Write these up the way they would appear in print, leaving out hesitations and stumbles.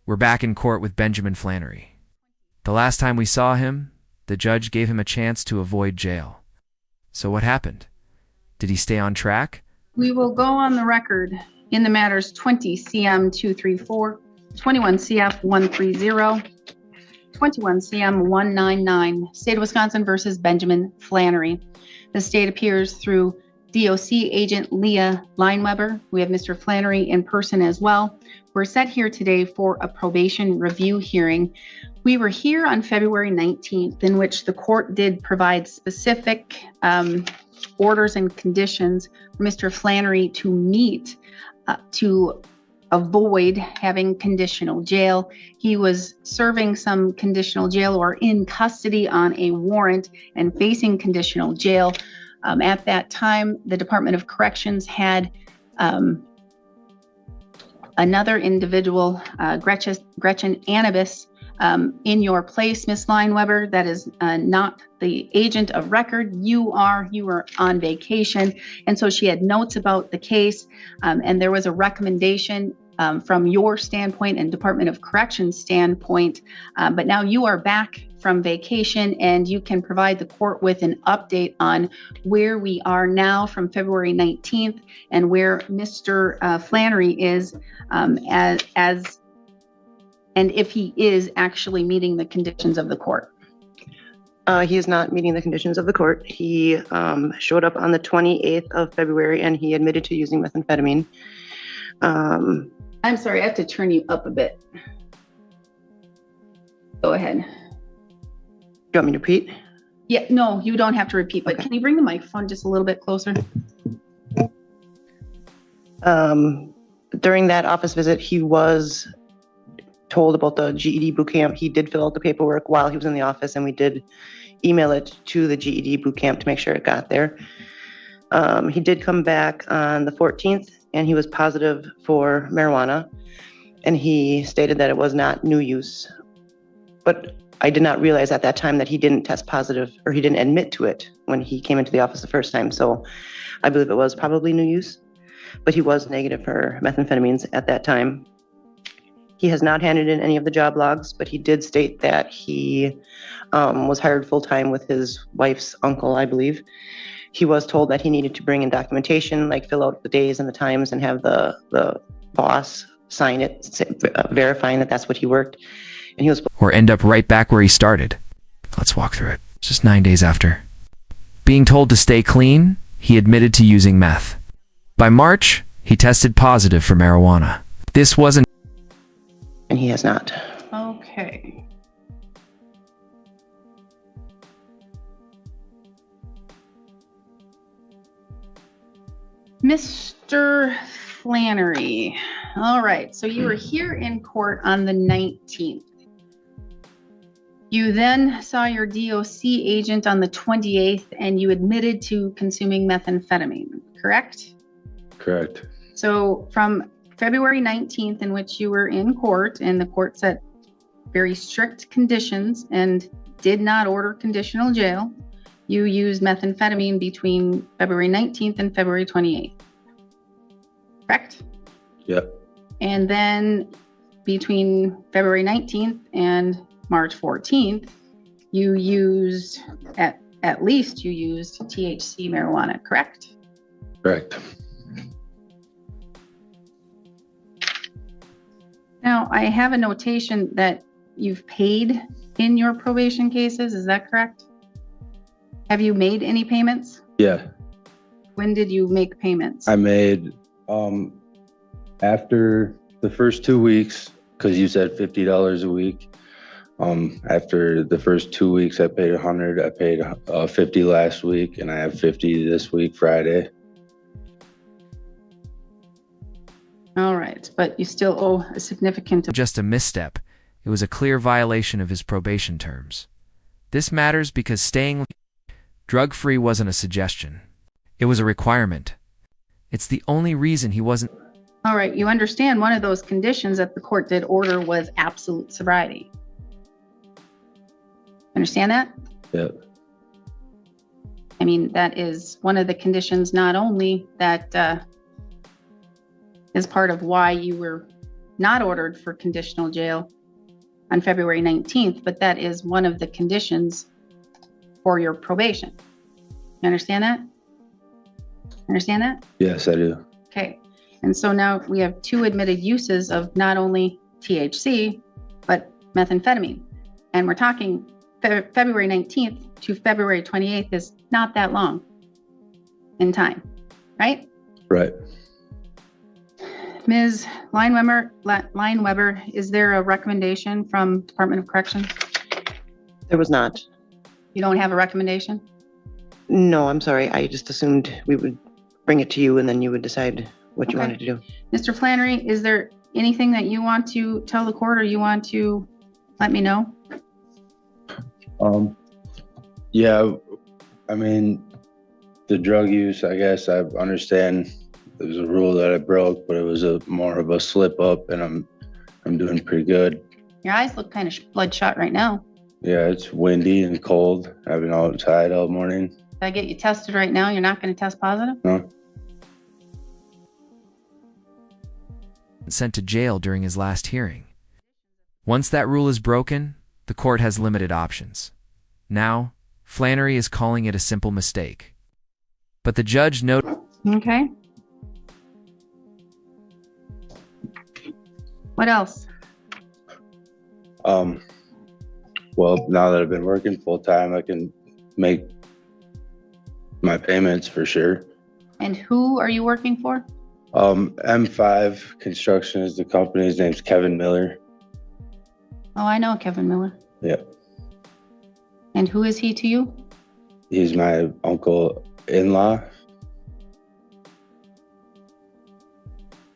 We're back in court with Benjamin Flannery. The last time we saw him, the judge gave him a chance to avoid jail. So what happened? Did he stay on track? We will go on the record in the matters 20 CM 234, 21 CF 130, 21 CM 199, State of Wisconsin versus Benjamin Flannery. The state appears through DOC agent Leah Lineweber. We have Mr. Flannery in person as well. We're set here today for a probation review hearing. We were here on February 19th, in which the court did provide specific orders and conditions for Mr. Flannery to meet to avoid having conditional jail. He was serving some conditional jail or in custody on a warrant and facing conditional jail. At that time, the Department of Corrections had another individual, Gretchen Anibis, in your place, Ms. Lineweber. That is not the agent of record. You were on vacation. And so she had notes about the case, and there was a recommendation from your standpoint and Department of Corrections standpoint. But now you are back from vacation, and you can provide the court with an update on where we are now from February 19th and where Mr. Flannery is and if he is actually meeting the conditions of the court. He is not meeting the conditions of the court. He showed up on the 28th of February and he admitted to using methamphetamine. I'm sorry, I have to turn you up a bit. Go ahead. You want me to repeat? Yeah, no, you don't have to repeat, but Okay. Can you bring the microphone just a little bit closer? During that office visit, he was told about the GED boot camp. He did fill out the paperwork while he was in the office, and we did email it to the GED boot camp to make sure it got there. He did come back on the 14th, and he was positive for marijuana, and he stated that it was not new use. But I did not realize at that time that he didn't test positive, or he didn't admit to it when he came into the office the first time. So I believe it was probably new use, but he was negative for methamphetamines at that time. He has not handed in any of the job logs, but he did state that he was hired full-time with his wife's uncle, I believe. He was told that he needed to bring in documentation, like fill out the days and the times and have the boss sign it, verifying that that's what he worked. And he was Or end up right back where he started? Let's walk through it. Just 9 days after. Being told to stay clean, he admitted to using meth. By March, he tested positive for marijuana. This wasn't... And he has not. Okay. Mr. Flannery. All right, so you were here in court on the 19th. You then saw your DOC agent on the 28th, and you admitted to consuming methamphetamine, correct? Correct. So from February 19th, in which you were in court, and the court set very strict conditions and did not order conditional jail, you used methamphetamine between February 19th and February 28th, correct? Yep. And then between February 19th and March 14th, you used, at least you used THC marijuana, correct? Correct. Now, I have a notation that you've paid in your probation cases, is that correct? Have you made any payments? Yeah. When did you make payments? I made, after the first 2 weeks, because you said $50 a week. After the first 2 weeks, I paid 100. I paid 50 last week, and I have 50 this week, Friday. All right, but you still owe a significant... Just a misstep. It was a clear violation of his probation terms. This matters because staying drug-free wasn't a suggestion. It was a requirement. It's the only reason he wasn't... All right, you understand one of those conditions that the court did order was absolute sobriety. Understand that? Yep. I mean, that is one of the conditions, not only that is part of why you were not ordered for conditional jail on February 19th, but that is one of the conditions for your probation. You understand that? Understand that? Yes, I do. Okay. And so now we have 2 admitted uses of not only THC, but methamphetamine. And we're talking February 19th to February 28th is not that long in time, right? Right. Ms. Lineweber, is there a recommendation from Department of Corrections? There was not. You don't have a recommendation? No, I'm sorry. I just assumed we would bring it to you and then you would decide what you Okay. wanted to do. Mr. Flannery, is there anything that you want to tell the court or you want to let me know? Yeah, I mean, the drug use, I guess I understand it was a rule that I broke, but it was more of a slip up, and I'm doing pretty good. Your eyes look kind of bloodshot right now. Yeah, it's windy and cold. I've been outside all morning. If I get you tested right now, you're not going to test positive? No. Sent to jail during his last hearing. Once that rule is broken, the court has limited options. Now, Flannery is calling it a simple mistake. But the judge noted. Okay. What else? Well, now that I've been working full time, I can make my payments for sure. And who are you working for? M5 Construction is the company. His name's Kevin Miller. Oh, I know Kevin Miller. Yeah. And who is he to you? He's my uncle-in-law.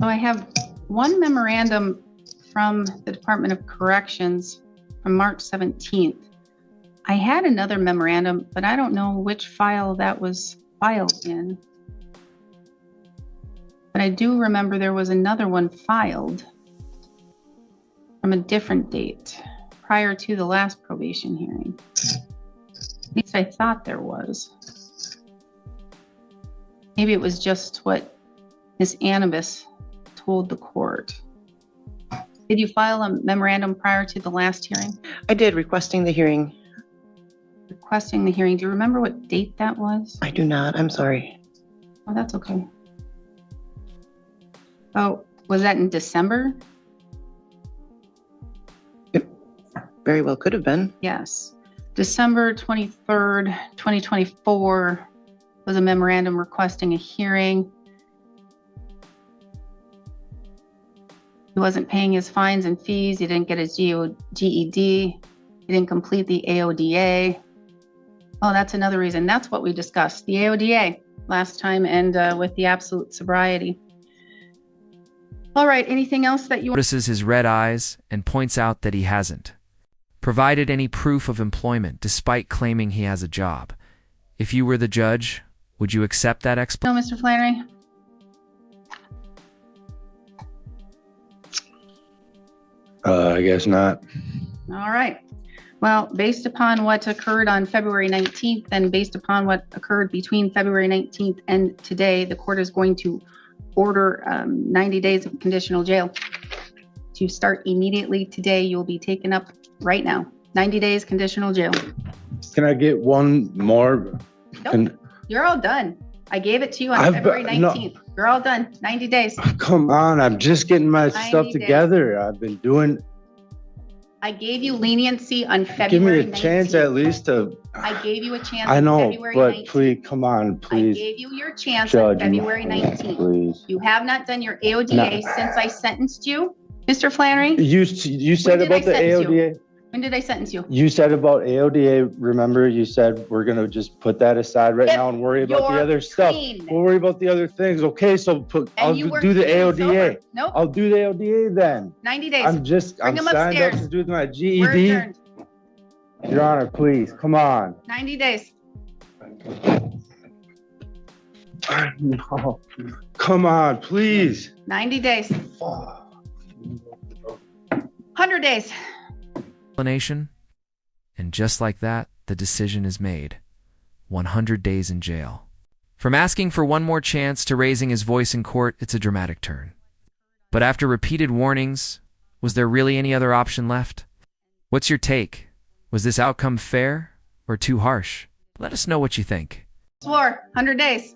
So I have one memorandum from the Department of Corrections from March 17th. I had another memorandum, but I don't know which file that was filed in. But I do remember there was another one filed from a different date prior to the last probation hearing. At least I thought there was. Maybe it was just what Ms. Anubis told the court. Did you file a memorandum prior to the last hearing? I did, requesting the hearing. Requesting the hearing. Do you remember what date that was? I do not. I'm sorry. Oh, that's okay. Oh, was that in December? It very well could have been. Yes. December 23rd, 2024 was a memorandum requesting a hearing. He wasn't paying his fines and fees. He didn't get his GED. He didn't complete the AODA. Oh, that's another reason. That's what we discussed, the AODA last time, and with the absolute sobriety. All right, anything else that you want? Notices his red eyes and points out that he hasn't provided any proof of employment despite claiming he has a job. If you were the judge, would you accept that explanation? No, Mr. Flannery? I guess not. All right. Well, based upon what occurred on February 19th and based upon what occurred between February 19th and today, the court is going to order 90 days of conditional jail to start immediately today. You'll be taken up right now. 90 days conditional jail. Can I get one more? Nope. You're all done. I gave it to you on February 19th. You're all done. 90 days. Come on, I'm just getting my 90 stuff days. together. I've been doing. I gave you leniency on Give February me a 19th. chance at least to. I gave you a chance I on know, February but 19th. please, come on, I please. gave you your chance on Judge me, February 19th. please. You have not done your AODA since I sentenced you, Mr. Flannery. You said did about I the sentence you? AODA. When did I sentence you? You said about AODA. Remember, you said we're gonna just put that aside right If now and worry about the you're other stuff. clean. We'll worry about the other things. Okay, so I'll And you were do the clean and AODA. sober. Nope, I'll do the AODA then. 90 days. I'm Bring him signed up upstairs. to do my We're GED. adjourned. Your Honor, please, come on. 90 days. No. Come on, please. 90 days. 100 days. Explanation? And just like that, the decision is made. 100 days in jail. From asking for one more chance to raising his voice in court, it's a dramatic turn. But But after repeated warnings, was there really any other option left? What's your take? Was this outcome fair or too harsh? Let us know what you think. Swore, 100 days.